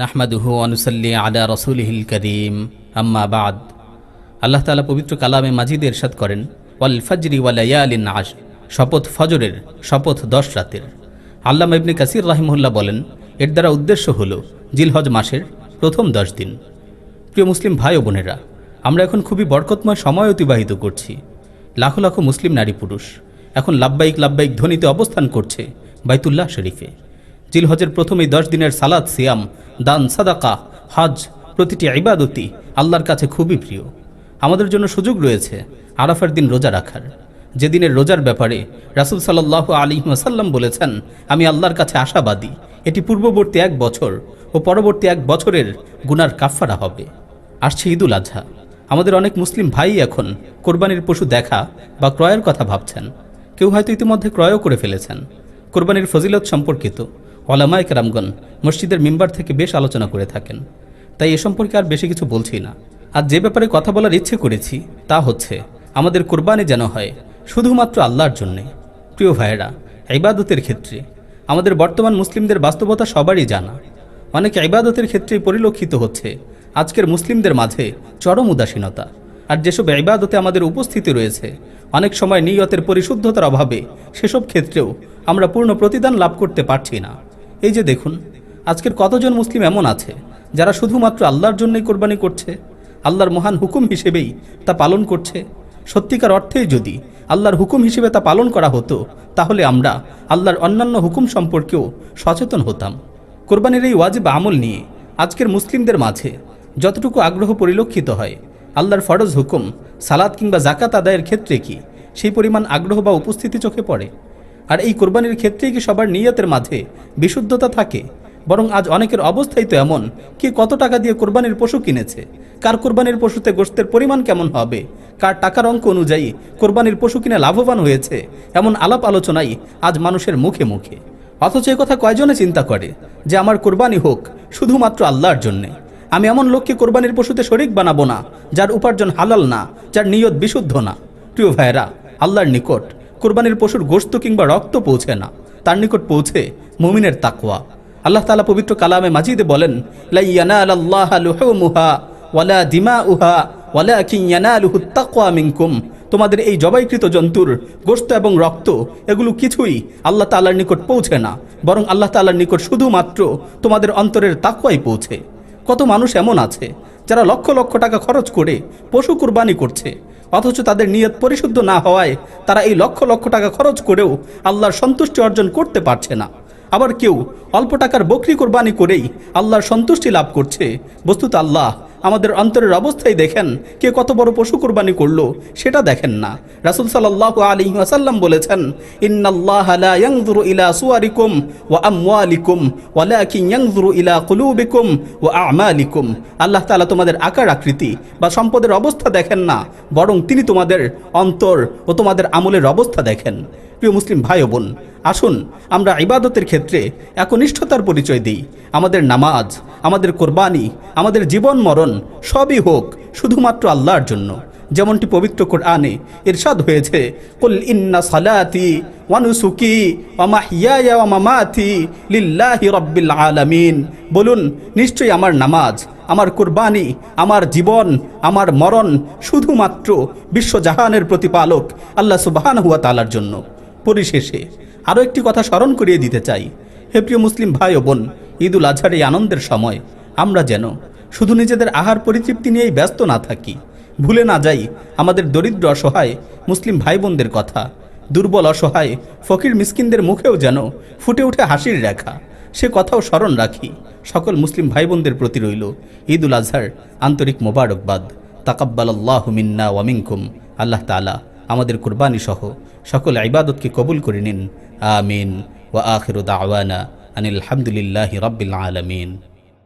নাহমাদুহু ওয়া নুসাল্লি আলা রাসূলিহিল কারীম আম্মা বাদ। আল্লাহ তাআলা পবিত্র কালামে মাজিদে ইরশাদ করেন, ওয়াল ফাজরি ওয়া লায়ালিন আশর, শপথ ফজরের, শপথ 10 রাতের। আল্লামা ইবনে কাসির রাহিমাহুল্লাহ বলেন, এর দ্বারা উদ্দেশ্য হল জিলহজ মাসের প্রথম 10 দিন। প্রিয় মুসলিম ভাই ও বোনেরা, আমরা এখন খুবই বরকতময় সময় অতিবাহিত করছি। লাখো লাখো মুসলিম নারী পুরুষ এখন লাব্বাইক লাব্বাইক ধ্বনিতে অবস্থান করছে বাইতুল্লাহ শরীফে। জিলহজের প্রথম এই 10 দিনের সালাত, সিয়াম, দান, সাদাকা, হজ, প্রতিটি ইবাদতই আল্লাহর কাছে খুবই প্রিয়। আমাদের জন্য সুযোগ রয়েছে আরাফার দিন রোজা রাখার, যেদিনের রোজার ব্যাপারে রাসূল সাল্লাল্লাহু আলাইহি ওয়াসাল্লাম বলেছেন, আমি আল্লাহর কাছে আশাবাদী এটি পূর্ববর্তী 1 বছর ও পরবর্তী 1 বছরের গুনার কাফফারা হবে। আসছে ঈদুল আজহা। আমাদের অনেক মুসলিম ভাই এখন কোরবানির পশু দেখা বা ক্রয়ের কথা ভাবছেন। কেউ হয়তো ইতিমধ্যে ক্রয়ও করে ফেলেছেন। কোরবানির ফজিলত সম্পর্কিত ওলামায়ে কেরামগণ মসজিদের মিম্বার থেকে বেশ আলোচনা করে থাকেন, তাই এ সম্পর্কে আর বেশি কিছু বলছি না। আর যে ব্যাপারে কথা বলার ইচ্ছে করেছি তা হচ্ছে, আমাদের কোরবানি যেন হয় শুধুমাত্র আল্লাহর জন্যে। প্রিয় ভাইয়েরা, ইবাদতের ক্ষেত্রে আমাদের বর্তমান মুসলিমদের বাস্তবতা সবারই জানা। অনেক ইবাদতের ক্ষেত্রেই পরিলক্ষিত হচ্ছে আজকের মুসলিমদের মাঝে চরম উদাসীনতা। আর যেসব ইবাদতে আমাদের উপস্থিতি রয়েছে, অনেক সময় নিয়তের পরিশুদ্ধতার অভাবে সেসব ক্ষেত্রেও আমরা পূর্ণ প্রতিদান লাভ করতে পারছি না। এই যে দেখুন, আজকের কতজন মুসলিম এমন আছে যারা শুধুমাত্র আল্লাহর জন্যই কোরবানি করছে, আল্লাহর মহান হুকুম হিসেবেই তা পালন করছে। সত্যিকার অর্থেই যদি আল্লাহর হুকুম হিসেবে তা পালন করা হতো, তাহলে আমরা আল্লাহর অন্যান্য হুকুম সম্পর্কেও সচেতন হতাম। কোরবানির এই ওয়াজিব আমল নিয়ে আজকের মুসলিমদের মাঝে যতটুকু আগ্রহ পরিলক্ষিত হয়, আল্লাহর ফরজ হুকুম সালাত কিংবা জাকাত আদায়ের ক্ষেত্রে কি সেই পরিমাণ আগ্রহ বা উপস্থিতি চোখে পড়ে? আর এই কোরবানির ক্ষেত্রেই কি সবার নিয়তের মাঝে বিশুদ্ধতা থাকে? বরং আজ অনেকের অবস্থাই তো এমন, কে কত টাকা দিয়ে কোরবানির পশু কিনেছে, কার কোরবানির পশুতে গোশতের পরিমাণ কেমন হবে, কার টাকার অঙ্ক অনুযায়ী কোরবানির পশু কিনে লাভবান হয়েছে, এমন আলাপ আলোচনাই আজ মানুষের মুখে মুখে। অথচ এ কথা কয়জনে চিন্তা করে যে আমার কোরবানি হোক শুধুমাত্র আল্লাহর জন্যে। আমি এমন লোককে কোরবানির পশুতে শরিক বানাবো না যার উপার্জন হালাল না, যার নিয়ত বিশুদ্ধ না। প্রিয় ভাইয়েরা, আল্লাহর নিকট কোরবানির পশুর গোশত কিংবা রক্ত পৌঁছে না, তার নিকট পৌঁছে মুমিনের তাকওয়া। আল্লাহ তাআলা পবিত্র কালামে মাজিদে বলেন, লা ইয়ানালাল্লাহু লুহুমুহা ওয়ালা দিমাউহা ওয়ালাকিন ইয়ানালুহুত তাকওয়া মিনকুম। তোমাদের এই জবাইকৃত জন্তুর গোশত এবং রক্ত এগুলো কিছুই আল্লাহ তাআলার নিকট পৌঁছে না, বরং আল্লাহ তাআলার নিকট শুধুমাত্র তোমাদের অন্তরের তাকওয়াই পৌঁছে। কত মানুষ এমন আছে যারা লক্ষ লক্ষ টাকা খরচ করে পশু কুরবানি করছে, অথচ তাদের নিয়ত পরিশুদ্ধ না হওয়ায় তারা এই লক্ষ লক্ষ টাকা খরচ করেও আল্লাহর সন্তুষ্টি অর্জন করতে পারছে না। আবার কেউ অল্প টাকার বকরি কোরবানি করেই আল্লাহর সন্তুষ্টি লাভ করছে। বস্তুত আল্লাহ আমাদের অন্তরের অবস্থায় দেখেন, কে কত বড় পশু কোরবানি করলো সেটা দেখেন না। রাসূল সাল্লাল্লাহু আলাইহি ওয়াসাল্লাম বলেছেন, ইন্নাল্লাহা লা ইয়ানজুরু ইলা সুওয়ারিকুম ওয়া আমওয়ালিকুম ওয়ালাকিন ইয়ানজুরু ইলা কুলুবিকুম ওয়া আ'মালিকুম। আল্লাহ তাআলা তোমাদের আকার আকৃতি বা সম্পদের অবস্থা দেখেন না, বরং তিনি তোমাদের অন্তর ও তোমাদের আমলের অবস্থা দেখেন। প্রিয় মুসলিম ভাই ও বোন, আসুন আমরা ইবাদতের ক্ষেত্রে একনিষ্ঠতার পরিচয় দিই। আমাদের নামাজ, আমাদের কোরবানি, আমাদের জীবন মরণ সবই হোক শুধুমাত্র আল্লাহর জন্য। যেমনটি পবিত্র কোরআনে ইরশাদ হয়েছে, কুল ইন্না সালাতি ওয়া নুসুকি ওয়া মাহইয়ায়া ওয়া মামাতি লিল্লাহি রাব্বিল আলামিন। বলুন, নিশ্চয়ই আমার নামাজ, আমার কোরবানি, আমার জীবন, আমার মরণ শুধুমাত্র বিশ্বজাহানের প্রতিপালক আল্লাহ সুবহানাহু ওয়া তাআলার জন্য। পরিশেষে আরও একটি কথা স্মরণ করিয়ে দিতে চাই। হে প্রিয় মুসলিম ভাই ও বোন, ঈদুল আজহার এই আনন্দের সময় আমরা যেন শুধু নিজেদের আহার পরিতৃপ্তি নিয়েই ব্যস্ত না থাকি, ভুলে না যাই আমাদের দরিদ্র অসহায় মুসলিম ভাই বোনদের কথা। দুর্বল অসহায় ফকির মিসকিনদের মুখেও যেন ফুটে ওঠে হাসির রেখা, সে কথাও স্মরণ রাখি। সকল মুসলিম ভাই বোনদের প্রতি রইল ঈদুল আজহার আন্তরিক মোবারকবাদ। তাকাব্বালাল্লাহু মিন্না ওয়া মিনকুম। আল্লাহ তাআলা আমাদের কুরবানি সহ সকল ইবাদতকে কবুল করে নিন। আমিন। ওয়া আখিরু দাওয়ানা আনিল হামদুলিল্লাহি রাব্বিল আলামিন।